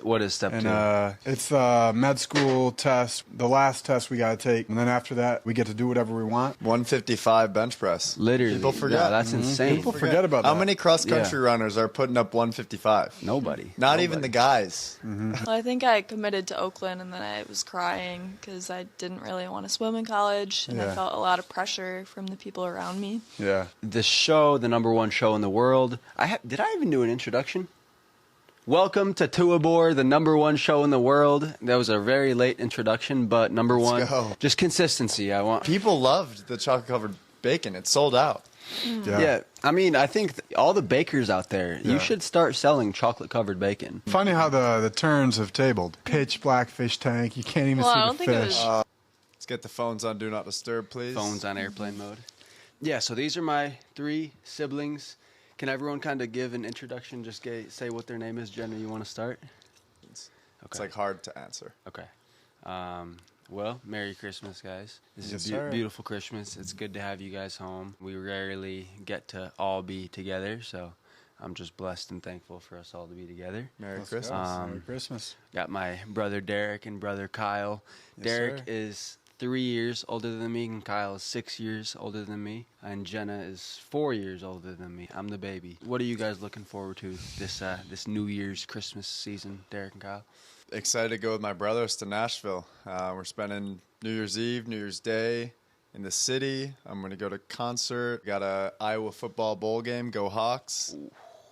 What is step two? And it's the med school test, the last test we got to take. And then after that, we get to do whatever we want. 155 bench press. Literally. People forget. Yeah, that's insane. People forget about that. How many cross-country runners are putting up 155? Nobody. Not even the guys. Well, I think I committed to Oakland, and then I was crying because I didn't really want to swim in college, and I felt a lot of pressure from the people around me. Yeah. The show, the #1 show in the world. Did I even do an introduction? Welcome to Tuebor, the #1 show in the world. That was a very late introduction, but number one, just consistency. People loved the chocolate-covered bacon. It sold out. Yeah, I mean, I think all the bakers out there, you should start selling chocolate-covered bacon. Funny how the turns have tabled. Pitch black fish tank. You can't even see the fish. Let's get the phones on Do Not Disturb, please. Phones on airplane mode. Yeah, so these are my 3 siblings. Can everyone kind of give an introduction? Just say what their name is. Jenna, you want to start? It's like hard to answer. Okay. Well, Merry Christmas, guys. This is Yes, a beautiful Christmas. It's good to have you guys home. We rarely get to all be together, so I'm just blessed and thankful for us all to be together. Merry Christmas. Merry Christmas. Got my brother Derek and brother Kyle. Yes, Derek sir. is 3 years older than me, and Kyle is 6 years older than me, and Jenna is 4 years older than me. I'm the baby. What are you guys looking forward to this New Year's Christmas season, Derek and Kyle? Excited to go with my brothers to Nashville. We're spending New Year's Eve, New Year's Day in the city. I'm going to go to concert. Got a Iowa football bowl game. Go Hawks.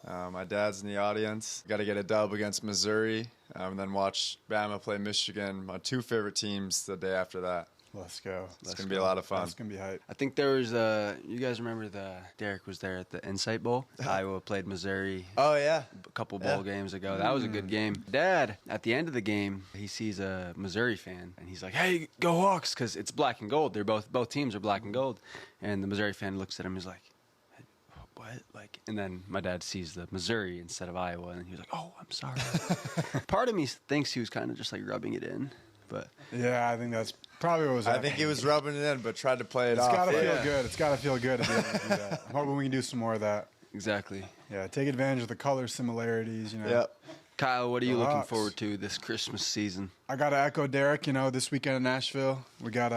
My dad's in the audience. Got to get a dub against Missouri, and then watch Bama play Michigan, my 2 favorite teams, the day after that. Let's go. It's going to be a lot of fun. It's going to be hype. I think there was you guys remember Derek was there at the Insight Bowl? Iowa played Missouri. Oh, yeah. A couple bowl games ago. That was a good game. Dad, at the end of the game, he sees a Missouri fan, and he's like, "Hey, go Hawks," because it's black and gold. They're both teams are black and gold. And the Missouri fan looks at him, he's like, "Hey, what?" And then my dad sees the Missouri instead of Iowa, and he was like, "Oh, I'm sorry." Part of me thinks he was kind of just like rubbing it in, but Yeah, I think that's probably what was happening. I think he was rubbing it in, but tried to play it It's off. got to feel good. It's got to feel good to be able to do that. I'm hoping we can do some more of that. exactly. Yeah, take advantage of the color similarities, you know. Yep. Kyle, what are you Go looking Hawks. forward to this Christmas season? I got to echo Derek, this weekend in Nashville. We got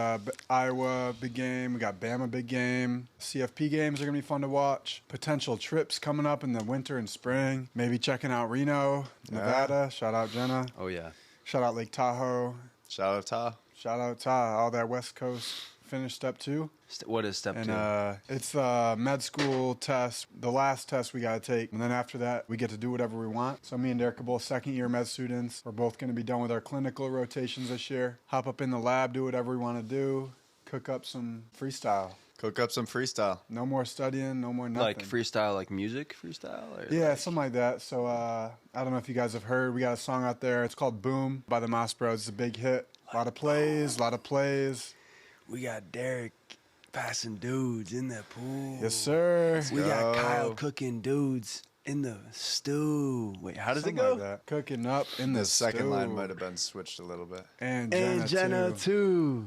Iowa big game. We got Bama big game. CFP games are going to be fun to watch. Potential trips coming up in the winter and spring. Maybe checking out Reno, Nevada. Shout out Jenna. Oh, yeah. Shout out Lake Tahoe. Shout out Ta. Shout out Ty. All that West Coast. Finished step 2. What is step 2? And it's the med school test, the last test we got to take. And then after that, we get to do whatever we want. So me and Derek are both second-year med students. We're both going to be done with our clinical rotations this year. Hop up in the lab, do whatever we want to do. Cook up some freestyle. Cook up some freestyle. No more studying, no more nothing. Like freestyle, like music freestyle? Or Yeah, something like that. So I don't know if you guys have heard. We got a song out there. It's called Boom by the Maas Bros. It's a big hit. A lot of plays. We got Derek passing dudes in the pool. Yes, sir. We got Kyle cooking dudes in the stew. Wait, how does Something it go? like that. Cooking up in The second stew. line might have been switched a little bit. And And Jenna too.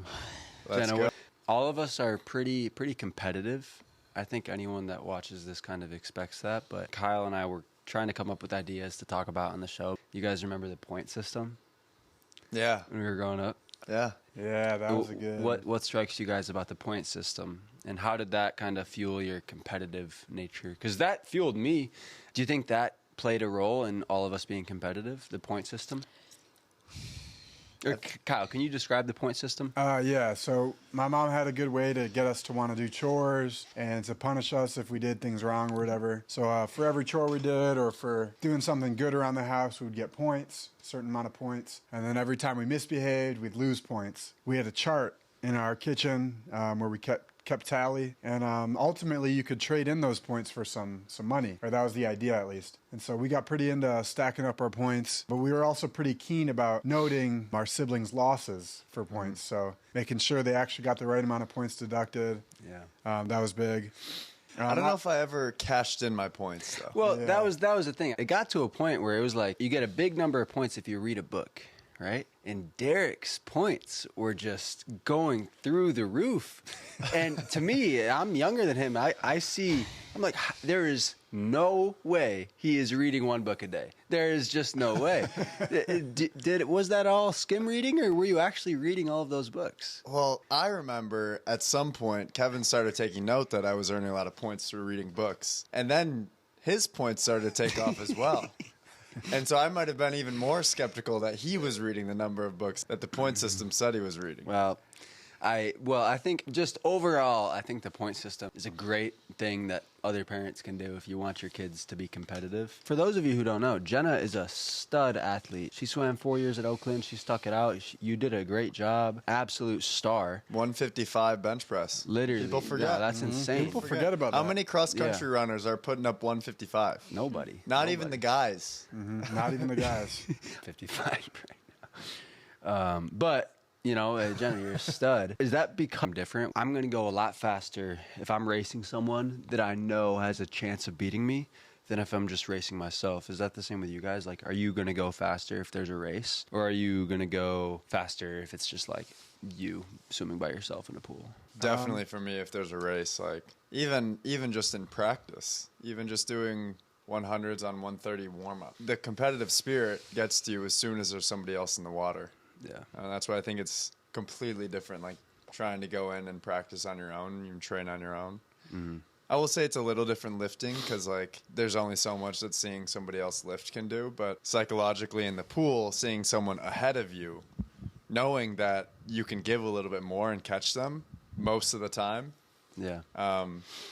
Let's Jenna, go. all of us are pretty competitive. I think anyone that watches this kind of expects that. But Kyle and I were trying to come up with ideas to talk about on the show. You guys remember the point system Yeah. when we were growing up? Yeah. Yeah, that was a good. What strikes you guys about the point system, and how did that kind of fuel your competitive nature? Because that fueled me. Do you think that played a role in all of us being competitive? The point system. Or Kyle, can you describe the point system? Yeah, so my mom had a good way to get us to want to do chores and to punish us if we did things wrong or whatever. So for every chore we did or for doing something good around the house, we would get points, a certain amount of points. And then every time we misbehaved, we'd lose points. We had a chart in our kitchen where we kept tally, and ultimately you could trade in those points for some money, or that was the idea at least. And so we got pretty into stacking up our points, but we were also pretty keen about noting our siblings' losses for points, so making sure they actually got the right amount of points deducted. Yeah. That was big. I don't know if I ever cashed in my points, though. Well, that was the thing. It got to a point where it was like you get a big number of points if you read a book, right? And Derek's points were just going through the roof. And to me, I'm younger than him. I'm like, there is no way he is reading one book a day. There is just no way. Was that all skim reading, or were you actually reading all of those books? Well, I remember at some point, Kevin started taking note that I was earning a lot of points through reading books. And then his points started to take off as well. And so I might have been even more skeptical that he was reading the number of books that the point system said he was reading. Well, I think just overall, I think the point system is a great thing that other parents can do if you want your kids to be competitive. For those of you who don't know, Jenna is a stud athlete. She swam 4 years at Oakland. She stuck it out. You did a great job. Absolute star. 155 bench press. Literally. People forget. Yeah, that's insane. People forget about that. How many cross-country runners are putting up 155? Nobody. Not even the guys. Not even the guys. 55 right now. But... Jenna, you're a stud. Does that become different? I'm going to go a lot faster if I'm racing someone that I know has a chance of beating me than if I'm just racing myself. Is that the same with you guys? Like, are you going to go faster if there's a race? Or are you going to go faster if it's just like you swimming by yourself in a pool? Definitely for me, if there's a race, like even just in practice, even just doing 100s on 130 warm-up. The competitive spirit gets to you as soon as there's somebody else in the water. Yeah. That's why I think it's completely different, like trying to go in and practice on your own, you train on your own. Mm-hmm. I will say it's a little different lifting because, like, there's only so much that seeing somebody else lift can do. But psychologically in the pool, seeing someone ahead of you, knowing that you can give a little bit more and catch them most of the time,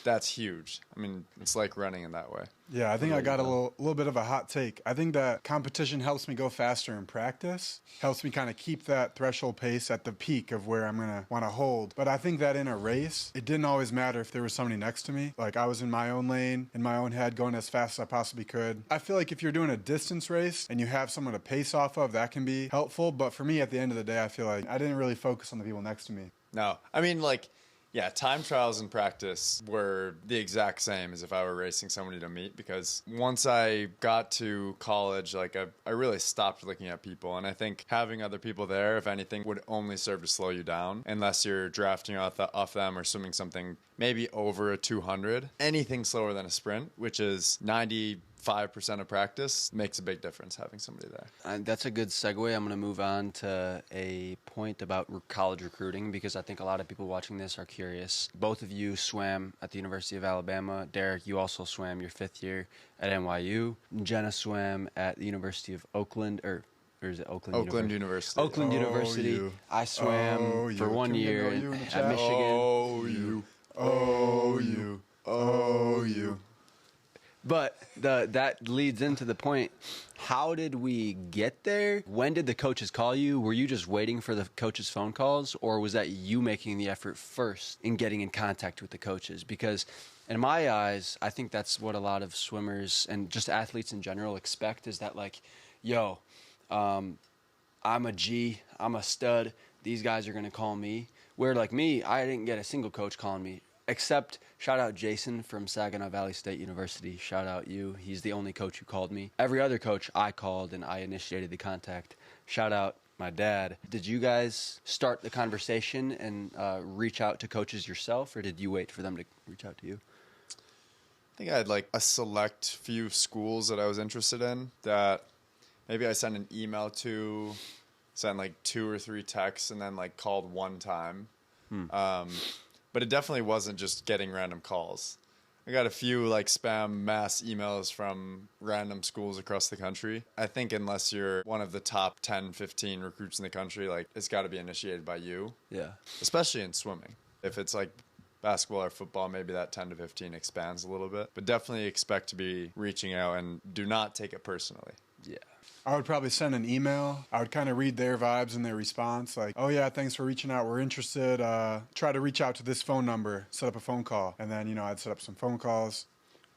that's huge. I mean, it's like running in that way. Yeah, I think I got a little bit of a hot take. I think that competition helps me go faster in practice, helps me kind of keep that threshold pace at the peak of where I'm going to want to hold. But I think that in a race, it didn't always matter if there was somebody next to me. Like, I was in my own lane, in my own head, going as fast as I possibly could. I feel like if you're doing a distance race and you have someone to pace off of, that can be helpful. But for me, at the end of the day, I feel like I didn't really focus on the people next to me. No, I mean, like... Yeah, time trials in practice were the exact same as if I were racing somebody to meet, because once I got to college, like I really stopped looking at people. And I think having other people there, if anything, would only serve to slow you down unless you're drafting off them or swimming something maybe over a 200. Anything slower than a sprint, which is 95% of practice, makes a big difference having somebody there. That's a good segue. I'm going to move on to a point about college recruiting, because I think a lot of people watching this are curious. Both of you swam at the University of Alabama. Derek, you also swam your 5th year at NYU. Jenna swam at the University of Oakland, or is it Oakland University? Oakland University. You. I swam for 1 year at Michigan. You. But that leads into the point, how did we get there? When did the coaches call you? Were you just waiting for the coaches' phone calls, or was that you making the effort first in getting in contact with the coaches? Because in my eyes, I think that's what a lot of swimmers and just athletes in general expect, is that, like, yo, I'm a G, I'm a stud, these guys are going to call me. Where, like me, I didn't get a single coach calling me. Except, shout out Jason from Saginaw Valley State University. Shout out you. He's the only coach who called me. Every other coach I called and I initiated the contact. Shout out my dad. Did you guys start the conversation and reach out to coaches yourself, or did you wait for them to reach out to you? I think I had like a select few schools that I was interested in that maybe I sent an email to, sent like 2 or 3 texts, and then like called one time. But it definitely wasn't just getting random calls. I got a few like spam mass emails from random schools across the country. I think unless you're one of the top 10, 15 recruits in the country, like it's got to be initiated by you. Yeah. Especially in swimming. If it's like basketball or football, maybe that 10 to 15 expands a little bit. But definitely expect to be reaching out, and do not take it personally. Yeah. I would probably send an email. I would kind of read their vibes and their response. Like, oh, yeah, thanks for reaching out. We're interested. Try to reach out to this phone number. Set up a phone call. And then, I'd set up some phone calls.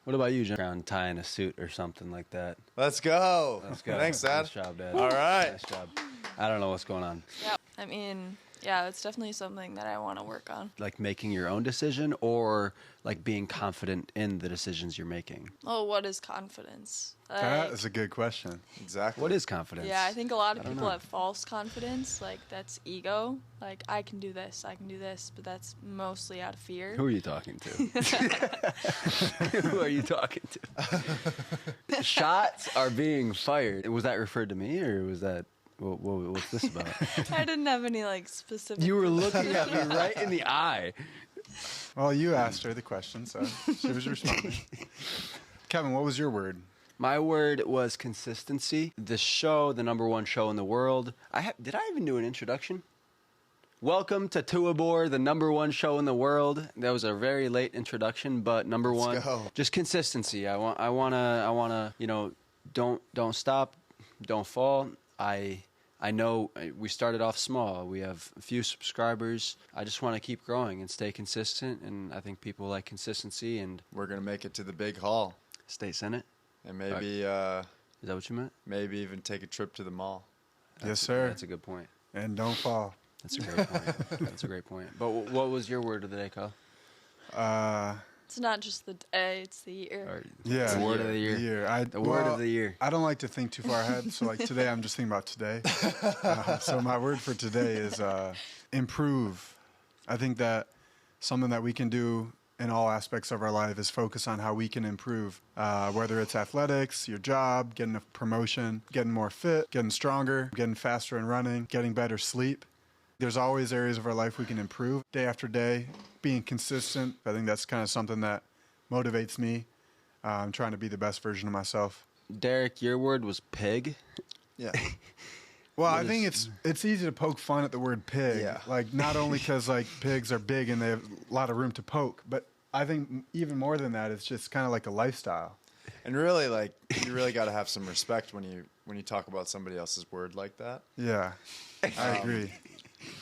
What about you, John? Around tying a suit or something like that. Let's go. Let's go. Thanks, Dad. Nice job, Dad. All right. Nice job. I don't know what's going on. Yeah, I mean, Yeah, it's definitely something that I want to work on. Like making your own decision, or like being confident in the decisions you're making? Oh, what is confidence? That is a good question. Exactly. What is confidence? Yeah, I think a lot of don't people know. have false confidence. Like, that's ego. Like, I can do this, but that's mostly out of fear. Who are you talking to? Who are you talking to? Shots are being fired. Was that referred to me, or was that what's this about? I didn't have any, like, specific... You were looking at me right in the eye. Well, you asked her the question, so she was responding. Kevin, what was your word? My word was consistency. The show, the number one show in the world. Did I even do an introduction? Welcome to Tuebor, the number one show in the world. That was a very late introduction, but number one, Let's go. just consistency. I wanna, don't stop, don't fall. I know we started off small. We have a few subscribers. I just want to keep growing and stay consistent, and I think people like consistency. And We're going to make it to the big hall. State Senate. And maybe Is that what you meant? maybe even take a trip to the mall. Yes, sir. That's a good point. And don't fall. That's a great point. That's a great point. But what was your word of the day, Kyle? It's not just the day, it's the year. Or Yeah. the word of the year. The word of the year. I don't like to think too far ahead. So, like, today, I'm just thinking about today. So my word for today is improve. I think that something that we can do in all aspects of our life is focus on how we can improve, whether it's athletics, your job, getting a promotion, getting more fit, getting stronger, getting faster in running, getting better sleep. There's always areas of our life we can improve day after day, being consistent. I think that's kind of something that motivates me. I'm trying to be the best version of myself. Derek, your word was pig. Yeah. Well, What I think it's easy to poke fun at the word pig. Yeah. Like, not only because, like, pigs are big and they have a lot of room to poke, but I think even more than that, it's just kind of like a lifestyle. And really, like, you really got to have some respect when you talk about somebody else's word like that. Yeah, I agree.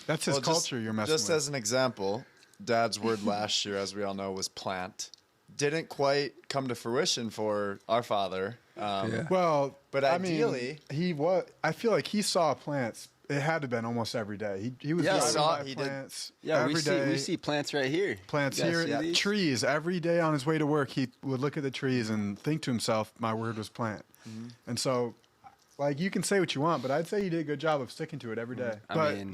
That's his Well, culture you're messing Just with. as an example, Dad's word last year, as we all know, was plant. Didn't quite come to fruition for our father. Well, But I mean, ideally- I feel like he saw plants. It had to have been almost every day. He was Yeah, driving he by did. plants Yeah, every day. we see plants right here. Plants You guys here, see these? trees. Every day on his way to work, he would look at the trees and think to himself, my word was plant. Mm-hmm. And so, like, you can say what you want, but I'd say you did a good job of sticking to it every day. I But mean-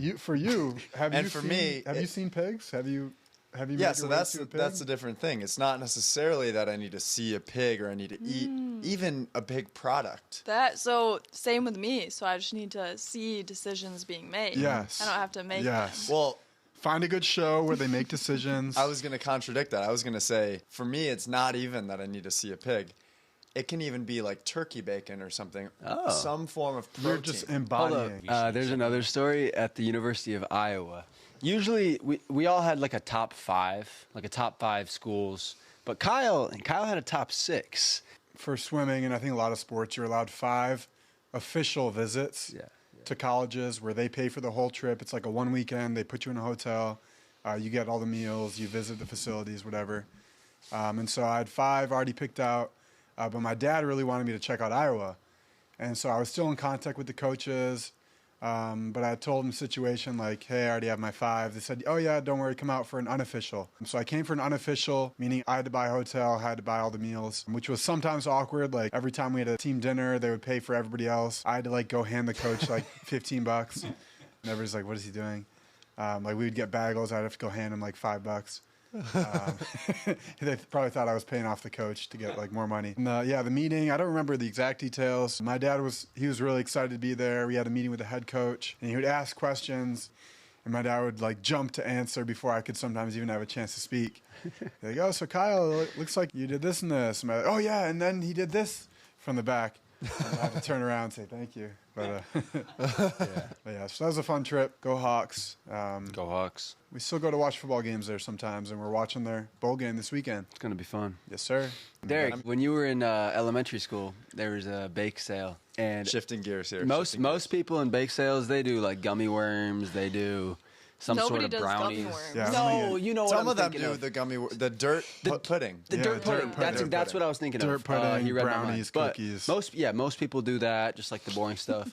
have you seen pigs? Have you Yeah, made so your way that's to a pig? that's a different thing. It's not necessarily that I need to see a pig or I need to eat even a pig product. So same with me. So I just need to see decisions being made. Yes. I don't have to make Yes. them. Well, Find a good show where they make decisions. I was going to contradict that. I was going to say, for me, it's not even that I need to see a pig. It can even be like turkey bacon or something. Oh. Some form of protein. You're just Hold embodying. up. There's another story at the University of Iowa. Usually, we all had like a top five schools, but Kyle had a top 6. For swimming, and I think a lot of sports, you're allowed 5 official visits to colleges where they pay for the whole trip. It's like a 1 weekend. They put you in a hotel. You get all the meals. You visit the facilities, whatever. And so I had 5 already picked out. But my dad really wanted me to check out Iowa. And so I was still in contact with the coaches. But I told them the situation, like, hey, I already have my 5. They said, oh, yeah, don't worry, come out for an unofficial. So I came for an unofficial, meaning I had to buy a hotel, had to buy all the meals, which was sometimes awkward. Like, every time we had a team dinner, they would pay for everybody else. I had to, like, go hand the coach, like, $15. And everybody's like, what is he doing? Like, we would get bagels. I'd have to go hand him, like, $5. They probably thought I was paying off the coach to get like more money. And, the meeting, I don't remember the exact details. My dad was really excited to be there. We had a meeting with the head coach and he would ask questions and my dad would like jump to answer before I could sometimes even have a chance to speak. Like, oh, so Kyle, it looks like you did this and this. And oh yeah, and then he did this from the back. And I have to turn around and say thank you. But yeah, so that was a fun trip. Go Hawks. Go Hawks. We still go to watch football games there sometimes, and we're watching their bowl game this weekend. It's going to be fun. Yes, sir. Derek, when you were in elementary school, there was a bake sale. And Shifting gears here. most people in bake sales, they do like gummy worms. They do some Nobody sort of does brownies. gummy worms. Yeah, No, you know what Some I'm of them thinking do of. the dirt pudding. The Yeah, dirt dirt pudding. pudding. That's what I was thinking Dirt of. pudding, He read my mind. brownies, But cookies. Most people do that, just like the boring stuff.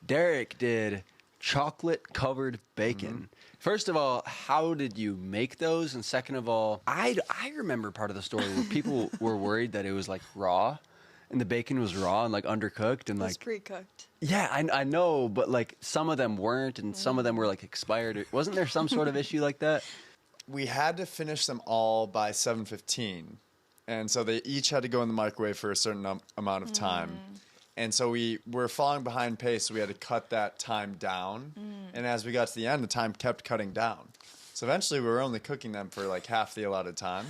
Derek did chocolate covered bacon. First of all, how did you make those? And second of all, I remember part of the story where people were worried that it was like raw, and the bacon was raw and like undercooked and It was like pre-cooked. yeah, I know, but like some of them weren't, and some of them were like expired. Wasn't there some sort of issue like that? We had to finish them all by 7:15, and so they each had to go in the microwave for a certain amount of time. And so we were falling behind pace, so we had to cut that time down. And as we got to the end, the time kept cutting down. So eventually we were only cooking them for like half the allotted time.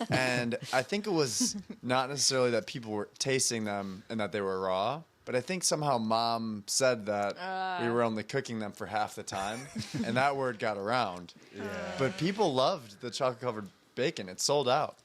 And I think it was not necessarily that people were tasting them and that they were raw, but I think somehow Mom said that we were only cooking them for half the time, and that word got around. But people loved the chocolate-covered bacon. It sold out.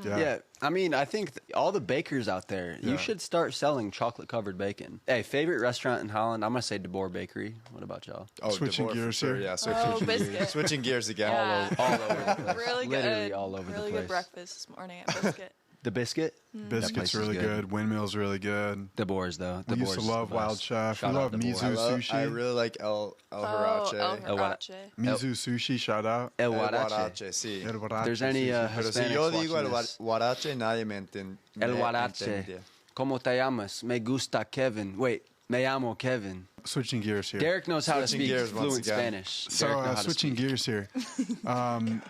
Yeah, I mean, I think all the bakers out there, you should start selling chocolate-covered bacon. Hey, favorite restaurant in Holland? I'm going to say Tuebor Bakery. What about y'all? Oh, Switching Tuebor for gears sure. here. Yeah, Biscuit. switching gears again. Yeah. All over the place. Really Literally good. all over the Really place. good breakfast this morning at Biscuit. The biscuit? That place Biscuit's is really good. Windmill's really good. Tuebor's, though. We used to Tuebor's love the Wild best. Chef. Shout we out love Tuebor. Mizu Sushi. I really like El Harache. El Harache. Mizu Sushi, shout out. El El Huarache. Huarache, sí. El Huarache There's any sushi. Pero si Hispanics yo digo el watching this. Huarache, nadie me entiende. El Huarache. ¿Cómo te llamas? Me gusta Kevin. Wait, me llamo Kevin. Switching gears here. Derek knows how to Switching speak gears once fluent again. Spanish. So Derek knows how to switching speak. gears here.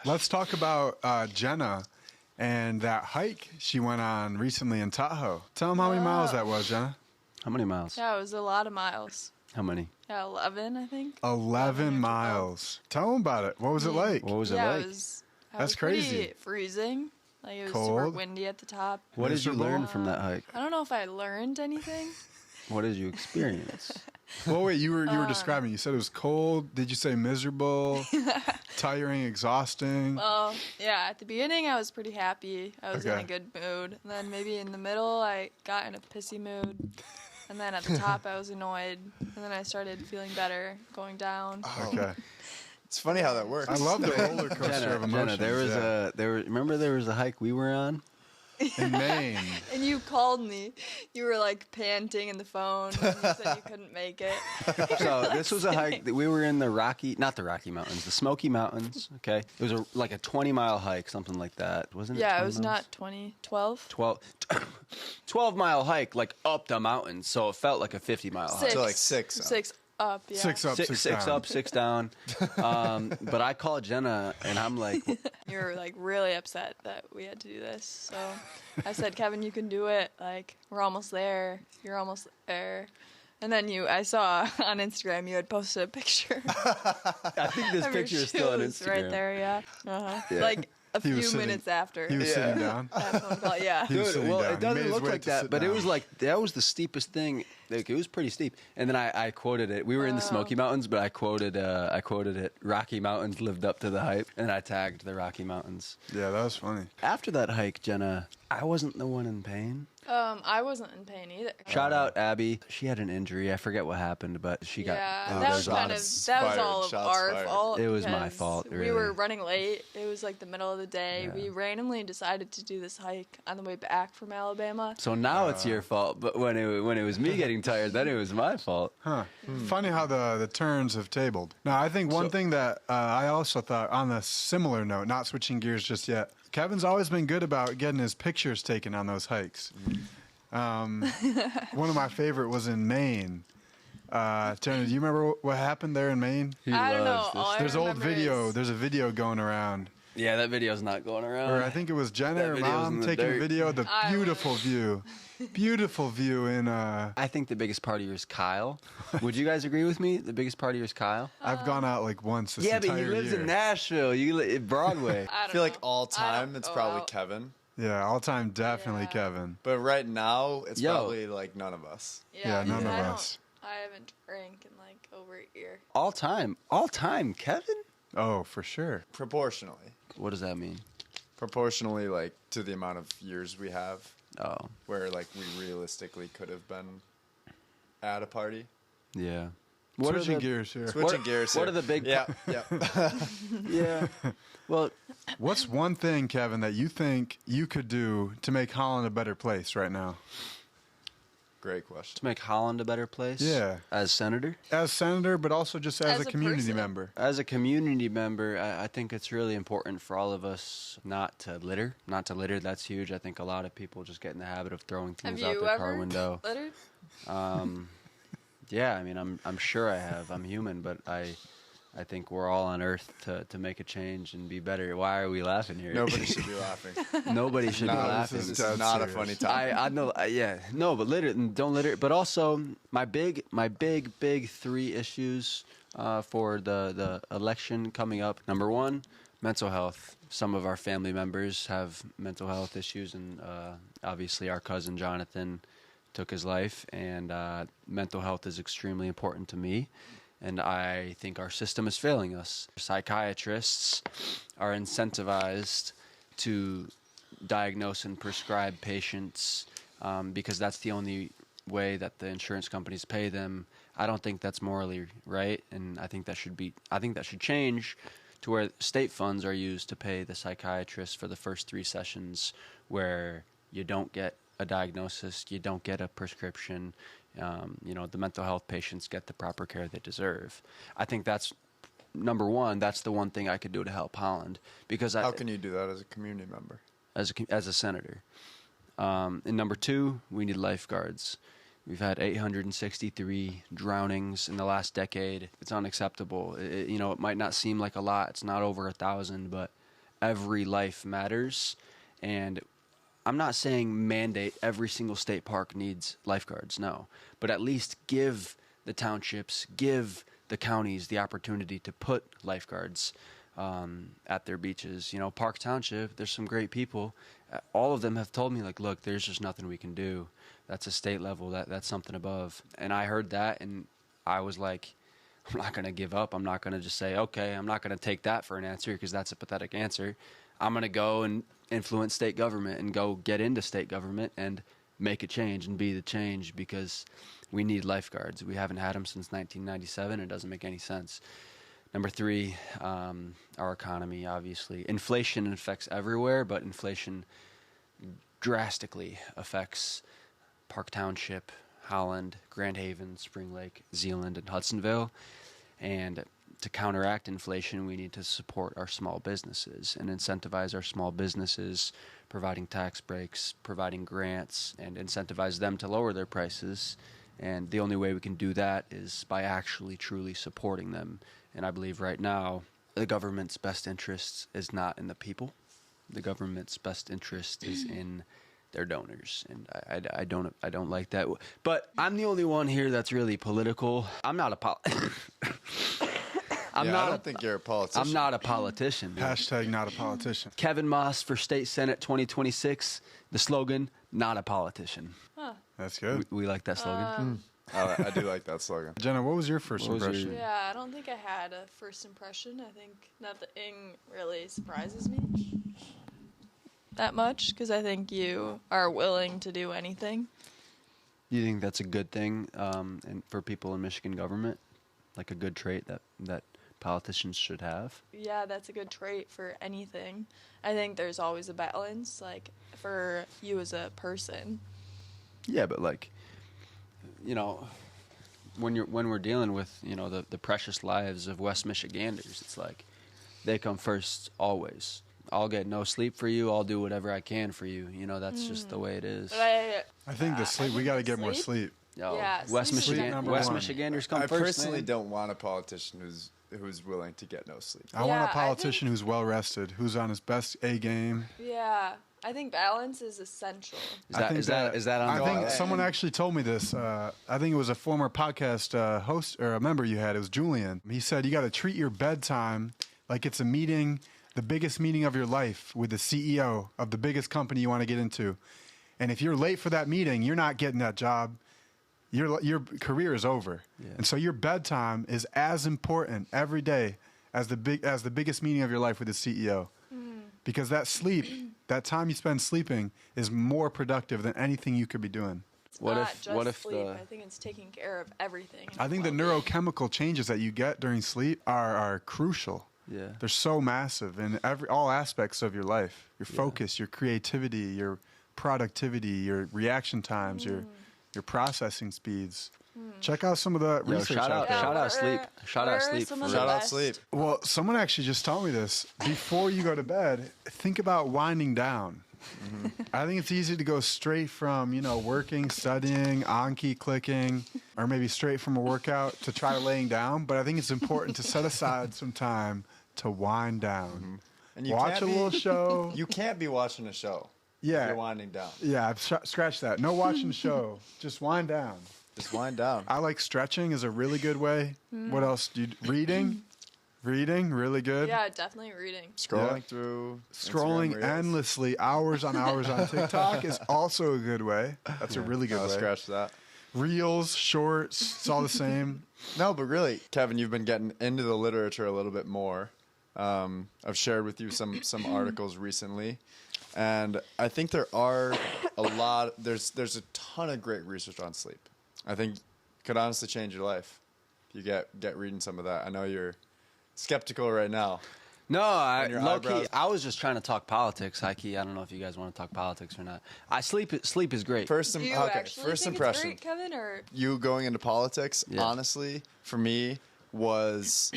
Let's talk about Jenna and that hike she went on recently in Tahoe. Tell them how many miles that was, Jenna. How many miles? Yeah, it was a lot of miles. How many? Yeah, 11, I think. 11 miles. Tell them about it. What was it like? What was it Yeah, like? it was. That's pretty crazy. Freezing. Like, it was super Cold. windy at the top. What did you Miserable? learn from that hike? I don't know if I learned anything. What did you experience? Well, wait, you were describing. You said it was cold. Did you say miserable, tiring, exhausting? Well, yeah, at the beginning I was pretty happy. I was in Okay. a good mood. And then maybe in the middle I got in a pissy mood. And then at the top I was annoyed. And then I started feeling better going down. Okay. It's funny how that works. I love the roller coaster of emotions. Jenna, remember there was a hike we were on? in Maine. And you called me. You were like panting in the phone. And you said you couldn't make it. So this was a hike that we were in the not the Rocky Mountains, the Smoky Mountains. Okay, it was like a 20-mile hike, something like that, wasn't it? Yeah, 20 it was miles? not 20, 12. 12-mile hike, like up the mountains, so it felt like a 50-mile hike. So like six. Six up, yeah. Six up, six down. up, 6 down. But I called Jenna, and I'm like, You were like really upset that we had to do this. So I said, Kevin, you can do it. Like, we're almost there. You're almost there. And then I saw on Instagram you had posted a picture. I think this of your picture is still on shoes Instagram. right there, yeah. Uh-huh. Yeah. Like a He was few sitting- minutes after. He was sitting down. That phone call, yeah. He was Dude, sitting well, down. it He doesn't made his look way like to that, sit but it down. was like that was the steepest thing. Like, it was pretty steep. And then I quoted it. We were in the Smoky Mountains, but I quoted it. Rocky Mountains lived up to the hype, and I tagged the Rocky Mountains. Yeah, that was funny. After that hike, Jenna, I wasn't the one in pain. I wasn't in pain either. Shout out Abby. She had an injury. I forget what happened, but she got. Yeah, that was there's kind of shots that was fired, all of shots our fired. fault. It was my because fault, We really. were running late. It was like the middle of the day. Yeah. We randomly decided to do this hike on the way back from Alabama. So now it's your fault, but when it was me getting tired, then it was my fault. Huh. Funny how the turns have tabled. Now, I think one thing that I also thought, on a similar note, not switching gears just yet, Kevin's always been good about getting his pictures taken on those hikes. One of my favorite was in Maine. Jenna, do you remember what happened there in Maine? I don't know. loves this. All I There's old remember video. is- There's a video going around. Yeah, that video's not going around. Or I think it was Jenna That or video's in Mom the taking a dirt. video of the I beautiful view. Beautiful view in I think the biggest partier is Kyle. Would you guys agree with me? The biggest partier is Kyle. I've gone out like once this Yeah, but entire he lives year. in Nashville. Broadway. I I don't feel like know. all I don't time it's go probably out. Kevin. Yeah, all time definitely Yeah. Kevin. But right now it's Yo. probably like none of us. Yeah, none of I don't- us. I haven't drank in like over a year. All time, Kevin. Oh, for sure. Proportionally. What does that mean? Proportionally, like to the amount of years we have, Oh, where like we realistically could have been at a party. yeah. Switching gears here. Switching gears. what here. are the big Yeah, yeah. Yeah. Well, What's one thing, Kevin, that you think you could do to make Holland a better place right now? Great question. To make Holland a better place? Yeah. As senator? As senator, but also just as a community person. member. As a community member, I think it's really important for all of us not to litter. Not to litter, that's huge. I think a lot of people just get in the habit of throwing things Have out you their car ever window. littered? Yeah, I mean, I'm sure I have. I'm human, but I think we're all on Earth to make a change and be better. Why are we laughing here? Nobody should be laughing. Nobody should be No, laughing. this is Dead not a serious. funny time. I know. Yeah, no, but litter. Don't litter. But also, my big three issues for the election coming up. Number one, mental health. Some of our family members have mental health issues, and obviously, our cousin Jonathan took his life, and mental health is extremely important to me. And I think our system is failing us. Psychiatrists are incentivized to diagnose and prescribe patients because that's the only way that the insurance companies pay them. I don't think that's morally right, and I think that should change to where state funds are used to pay the psychiatrist for the first 3 sessions where you don't get a diagnosis, you don't get a prescription. The mental health patients get the proper care they deserve. I think that's number one. That's the one thing I could do to help Holland, because How can you do that as a community member? as a senator. And number two, we need lifeguards. We've had 863 drownings in the last decade. It's unacceptable. It might not seem like a lot. It's not over 1,000, but every life matters. And I'm not saying mandate every single state park needs lifeguards, no. But at least give the townships, give the counties the opportunity to put lifeguards at their beaches. Park Township, there's some great people. All of them have told me, like, look, there's just nothing we can do. That's a state level. That's something above. And I heard that, and I was like, I'm not going to give up. I'm not going to just say, okay, I'm not going to take that for an answer because that's a pathetic answer. I'm going to go and influence state government and go get into state government and make a change and be the change, because we need lifeguards. We haven't had them since 1997. It doesn't make any sense. Number three, our economy, obviously. Inflation affects everywhere, but inflation drastically affects Park Township, Holland, Grand Haven, Spring Lake, Zeeland, and Hudsonville. And to counteract inflation, we need to support our small businesses and incentivize our small businesses, providing tax breaks, providing grants, and incentivize them to lower their prices. And the only way we can do that is by actually truly supporting them. And I believe right now the government's best interest is not in the people. The government's best interest is in their donors, and I don't like that. But I'm the only one here that's really political. I'm not a I don't think you're a politician. I'm not a politician. Dude. Hashtag not a politician. Kevin Maas for State Senate 2026. The slogan, not a politician. That's good. We like that slogan. I do like that slogan. Jenna, what was your first What was your- impression? Yeah, I don't think I had a first impression. I think nothing really surprises me that much, because I think you are willing to do anything. You think that's a good thing and for people in Michigan government? Like a good trait that politicians should have? Yeah, that's a good trait for anything. I think there's always a balance, like, for you as a person. Yeah, but like, when we're dealing with, the precious lives of West Michiganders, it's like they come first always. I'll get no sleep for you. I'll do whatever I can for you. That's just the way it is. But I think the sleep. We got to get more sleep. Yeah, West sleep is number West one. Michiganders come I first. personally man. don't want a politician who's willing to get no sleep. I want Yeah, a politician who's well rested, who's on his best A game. Yeah, I think balance is essential. Is that on I the think wall? someone actually told me this. I think it was a former podcast host or a member you had. It was Julian. He said you got to treat your bedtime like it's a meeting, the biggest meeting of your life with the CEO of the biggest company you want to get into. And if you're late for that meeting, you're not getting that job. Your career is over. Yeah. And so your bedtime is as important every day as the biggest meeting of your life with the CEO. Because that sleep, that time you spend sleeping, is more productive than anything you could be doing. What Not if just sleep. the I think it's taking care of everything. I think the neurochemical changes that you get during sleep are crucial. Yeah. They're so massive in all aspects of your life. Your focus, your creativity, your productivity, your reaction times, your your processing speeds. Check out some of the Yo, research shout out, there. shout out sleep, shout out sleep. some for of the real. Shout out best. sleep. Well, someone actually just told me this. Before you go to bed, think about winding down. I think it's easy to go straight from, working, studying, Anki clicking, or maybe straight from a workout to try laying down. But I think it's important to set aside some time to wind down. And you Watch can't a be- little show. You can't be watching a show. Yeah. If you're winding down. Yeah, scratch that. No watching the show. Just wind down. Just wind down. I like stretching is a really good way. What else do you reading? Reading, really good. Yeah, definitely reading. Scrolling Yeah. through. Scrolling Instagram Reels. endlessly, hours on hours on TikTok is also a good way. That's a really good I'll way. scratch that. Reels, shorts, it's all the same. No, but really, Kevin, you've been getting into the literature a little bit more. I've shared with you some articles recently, and I think there are a lot. There's a ton of great research on sleep. I think could honestly change your life if you get reading some of that. I know you're skeptical right now. No, And your low key, eyebrows. I was just trying to talk politics. High key, I don't know if you guys want to talk politics or not. Sleep is great. First, Do you okay. actually First think impression. it's great, Kevin, or You going into politics, Yeah. honestly, for me, was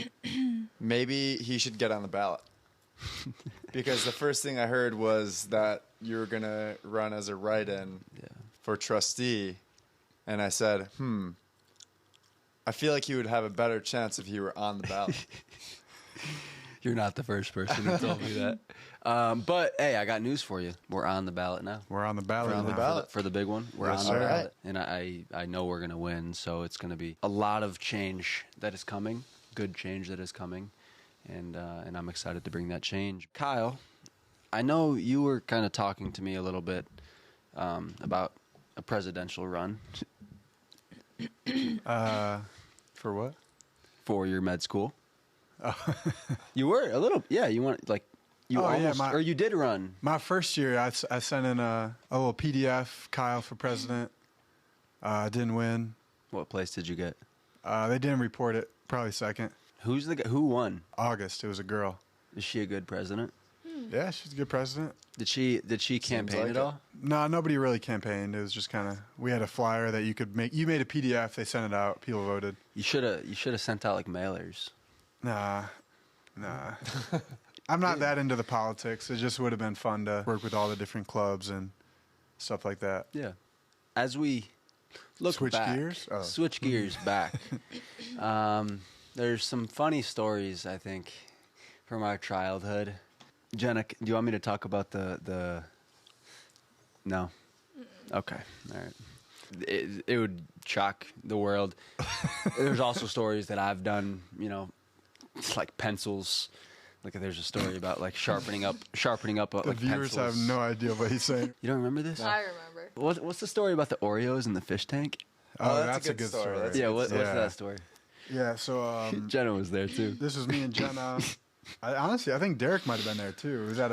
maybe he should get on the ballot. Because the first thing I heard was that you were going to run as a write-in for trustee. And I said, I feel like you would have a better chance if you were on the ballot. You're not the first person who told me that. But hey, I got news for you. We're on the ballot now. We're on the ballot. We're on the now. ballot. For the big one. We're Yes, on the sir. ballot. And I know we're going to win, so it's going to be a lot of change that is coming, good change that is coming, and I'm excited to bring that change. Kyle, I know you were kind of talking to me a little bit about a presidential run For what? for your med school. You were a little, yeah, you want, like, you Oh, yeah, almost, my- or you did run. My first year, I sent in a little PDF, Kyle for president. Didn't win. What place did you get? They didn't report it. Probably second. Who's the guy, who won? August. It was a girl. Is she a good president? Yeah, she's a good president. Did she campaign like at it. all? No, nobody really campaigned. It was just kind of, we had a flyer that you could make. You made a PDF. They sent it out. People voted. You should have sent out like mailers. Nah. I'm not that into the politics. It just would have been fun to work with all the different clubs and stuff like that. Yeah. As we look Switch back, gears? Oh. switch gears back. There's some funny stories I think from our childhood. Jenna, do you want me to talk about the? No. Okay. All right. It would shock the world. There's also stories that I've done. It's like pencils. Like there's a story about like sharpening up. The Like viewers pencils. have no idea what he's saying. You don't remember this? I remember. What's the story about the Oreos in the fish tank? Oh, that's a good story. That's- Yeah, what's Yeah. that story? Yeah, so Jenna was there too. this was me and Jenna. Honestly, I think Derek might have been there too. It was at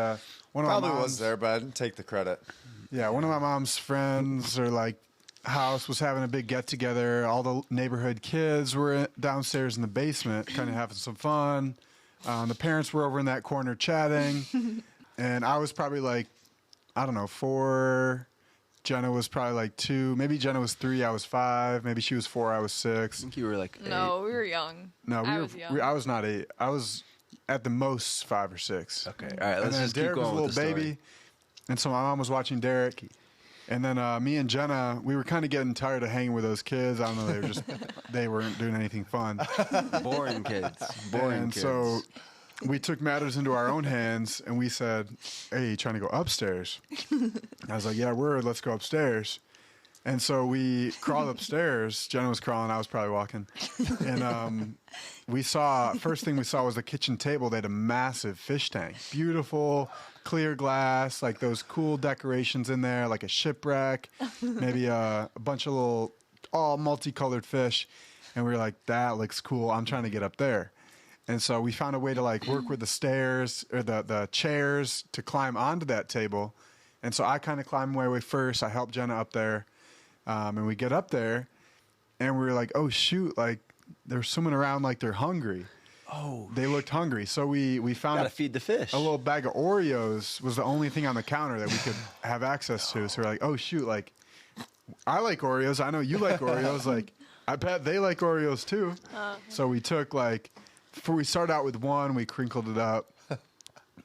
one of Probably my was mom's, there, but I didn't take the credit. Yeah, one of my mom's friends or like house was having a big get together. All the neighborhood kids were downstairs in the basement, kind of having some fun. The parents were over in that corner chatting, and I was probably like, I don't know, 4. Jenna was probably like 2. Maybe Jenna was 3. I was 5. Maybe she was 4. I was 6. I think you were like No, we were young. No, I was young. I was not 8. I was at the most 5 or 6. Okay, all right. And Let's then just Derek keep was a going little with the story. baby, and so my mom was watching Derek. And then me and Jenna, we were kind of getting tired of hanging with those kids. I don't know, they weren't doing anything fun. Boring kids. Boring And kids. so we took matters into our own hands, and we said, "Hey, you trying to go upstairs?" I was like, "Yeah, let's go upstairs." And so we crawled upstairs. Jenna was crawling. I was probably walking. And first thing we saw was the kitchen table. They had a massive fish tank. Beautiful, clear glass, like those cool decorations in there, like a shipwreck, maybe a bunch of little, all multicolored fish. And we were like, that looks cool. I'm trying to get up there. And so we found a way to like work with the stairs or the chairs to climb onto that table. And so I kind of climbed my way first. I helped Jenna up there. And we get up there, and we were like, "Oh shoot! Like there's someone around, like they're hungry." Oh, They looked hungry, so we found gotta feed the fish. a little bag of Oreos was the only thing on the counter that we could have access to. So we're like, "Oh shoot! Like I like Oreos. I know you like Oreos. Like, I bet they like Oreos too. So we took we started out with one, we crinkled it up.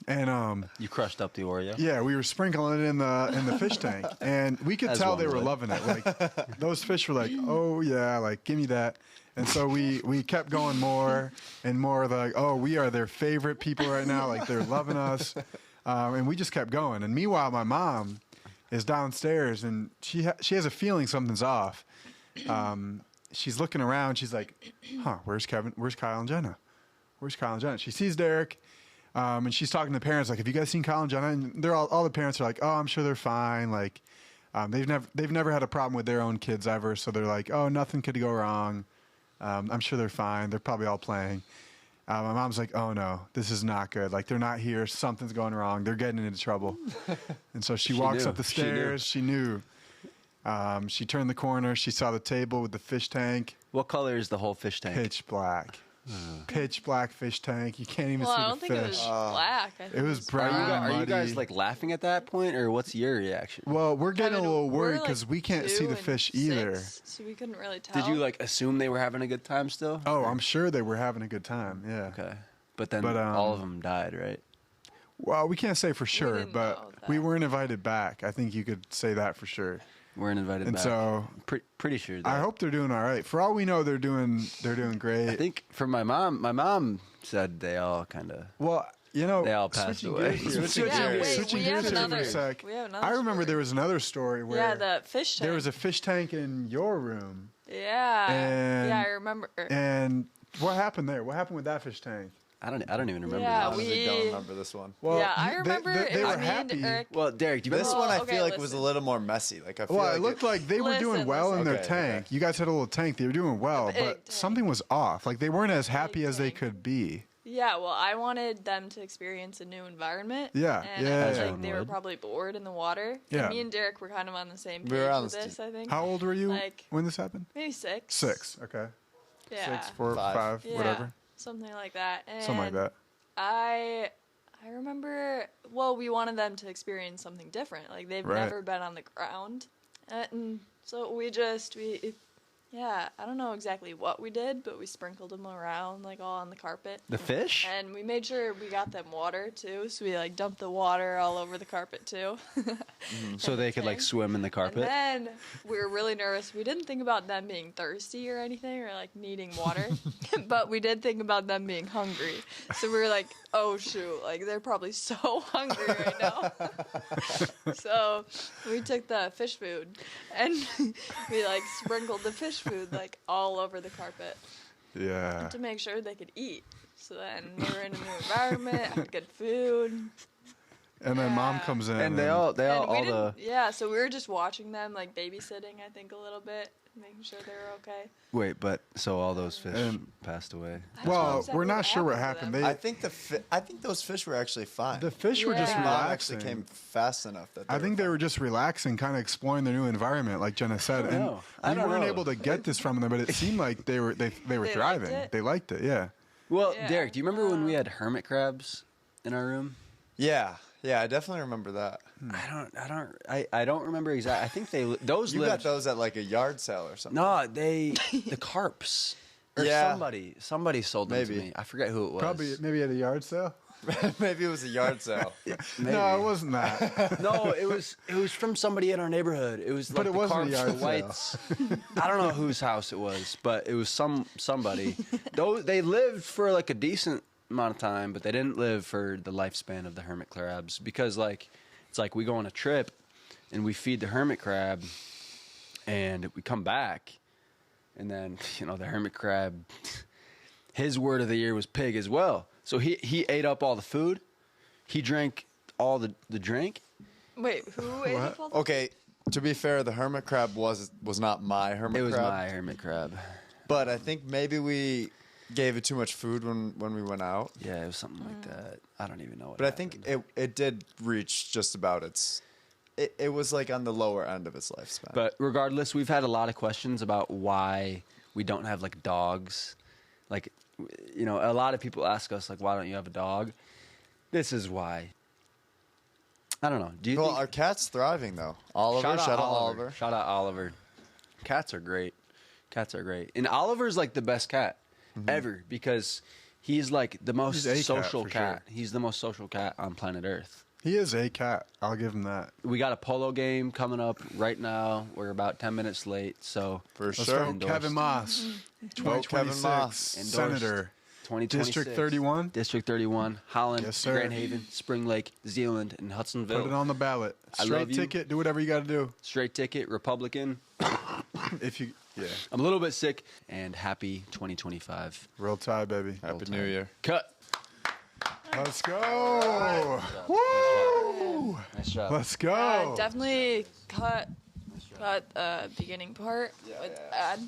And You crushed up the Oreo. yeah, we were sprinkling it in the fish tank, and we could As tell one they were would. loving it. Like those fish were like, "Oh yeah, like give me that." And so we kept going more and more. Like, "Oh, we are their favorite people right now. Like they're loving us," and we just kept going. And meanwhile, my mom is downstairs, and she has a feeling something's off. She's looking around. She's like, "Huh? Where's Kevin? Where's Kyle and Jenna? Where's Kyle and Jenna?" She sees Derek. And she's talking to the parents, like, "Have you guys seen Kyle and Jenna?" And they're all the parents are like, "Oh, I'm sure they're fine." Like, they've never had a problem with their own kids ever, so they're like, "Oh, nothing could go wrong. I'm sure they're fine. They're probably all playing." My mom's like, "Oh no, this is not good. Like, they're not here. Something's going wrong. They're getting into trouble." And so she walks knew. up the She knew. stairs. She knew. She turned the corner. She saw the table with the fish tank. What color is the whole fish tank? Pitch black. Pitch black fish tank. You can't even Well, see I the don't fish. think it was black. I think It was Are brown. you, Brown, are you guys muddy. like laughing at that point, or what's your reaction? Well, we're getting Kevin, a little we're, worried like, because we can't see 2 the and fish either. 6, so we couldn't really tell. Did you like assume they were having a good time still? Oh, I'm sure they were having a good time. Yeah. Okay. But then But, all of them died, right? Well, we can't say for sure, didn't but know we that. weren't invited back. I think you could say that for sure. Weren't invited And back. so Pretty sure. I that- hope they're doing all right. For all we know, they're doing great. I think for my mom said they all kind of. Well, you know, They all passed switching away. gears- Switching switching gears. gears- Wait, switching we gears have here for a another- sec. we have another I remember story. there was another story where Yeah, the fish tank. there was a fish tank in your room. Yeah. And- Yeah, I remember. And what happened there? What happened with that fish tank? I don't even remember. Yeah, this. Honestly, don't remember this one. Well, yeah, I remember they it was were me happy. and Eric. Well, Derek, do you remember? This one I okay, feel like was a listen. little more messy. Like I feel Well, like it looked like they were doing Listen, well in their listen. tank. Okay. You guys had a little tank. They were doing well, big but tank. something was off. Like they weren't as happy Big as they tank. could be. Yeah, well, I wanted them to experience a new environment. Yeah, and yeah, I yeah. feel As like they one were would. probably bored in the water. Yeah. And me and Derek were kind of on the same page We were on with the this, I think. How old were you Like- when this happened? Maybe 6. 6. Okay. Yeah. 6, 4, 5. 5, Yeah, whatever. something like that. And Something like that. I remember. Well, we wanted them to experience something different. Like they've Right. never been on the ground, and so we yeah. I don't know exactly what we did, but we sprinkled them around like all on the carpet. The fish? And we made sure we got them water too, so we like dumped the water all over the carpet too. So they could like Okay. swim in the carpet. And then we were really nervous. We didn't think about them being thirsty or anything or like needing water, but we did think about them being hungry. So we were like, oh shoot, like they're probably so hungry right now. So we took the fish food and we like sprinkled the fish food like all over the carpet Yeah. to make sure they could eat. So then they were in a new environment, had good food. And then mom Yeah. comes in. And they all And we all the. didn't- yeah, so we were just watching them, like babysitting, I think, a little bit, making sure they were okay. Wait, but so all those fish And- passed away. I don't know Well, exactly we're not sure what to happened. them. They, I think I think those fish were actually fine. the fish were just Yeah. Mom relaxing. actually came fast enough that I think they were just relaxing, kind of exploring their new environment, like Jenna said. don't And know. I we don't weren't know. able to get this from them, but it seemed like they were liked thriving. it? They liked it. Yeah. Well, Yeah. Derek, do you remember when we had hermit crabs in our room? Yeah, I definitely remember that. I don't remember exactly. I think those You lived. got those at like a yard sale or something. No, the carps. Or Yeah. somebody sold them to Maybe. me. I forget who it was. Probably maybe at a yard sale. Maybe it was a yard sale. Maybe. No, it wasn't that. No, it was from somebody in our neighborhood. It was like But it the wasn't a carps, yard the whites. I don't know whose house it was, but it was somebody. They lived for like a decent amount of time, but they didn't live for the lifespan of the hermit crabs because like it's like we go on a trip and we feed the hermit crab and we come back and then the hermit crab, his word of the year was pig as well. So he ate up all the food. He drank all the drink. Wait, who ate up all the Okay, to be fair, the hermit crab was not my hermit It was crab. my hermit crab. But I think maybe we gave it too much food when we went out. Yeah, it was something like that. I don't even know what But I think it did reach just about its. It was like on the lower end of its lifespan. But regardless, we've had a lot of questions about why we don't have like dogs. Like, a lot of people ask us like, why don't you have a dog? This is why. I don't know. Do you Well, think our cat's thriving though. Oliver, shout out Oliver. Shout out Oliver. Cats are great. Cats are great. And Oliver's like the best cat ever because he's like the most He's a cat, social for cat. sure. He's the most social cat on planet Earth. He is a cat. I'll give him that. We got a polo game coming up right now. We're about 10 minutes late, so For Let's sure. go, Endorsed. Kevin Maas, Vote Kevin 2026 Maas. Senator, 2026. District 31. District 31, Holland, Yes, sir. Grand Haven, Spring Lake, Zealand, and Hudsonville. Put it on the ballot. I Straight love you. ticket. Do whatever you got to do. Straight ticket, Republican. If you, yeah, I'm a little bit sick, and happy 2025. real tie, baby. Happy New Year. Cut. Let's go. Woo! Nice job. Let's go. Definitely cut beginning part with ad.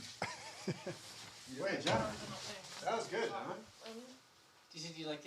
Wait, Jenna. That was good, huh? Do you like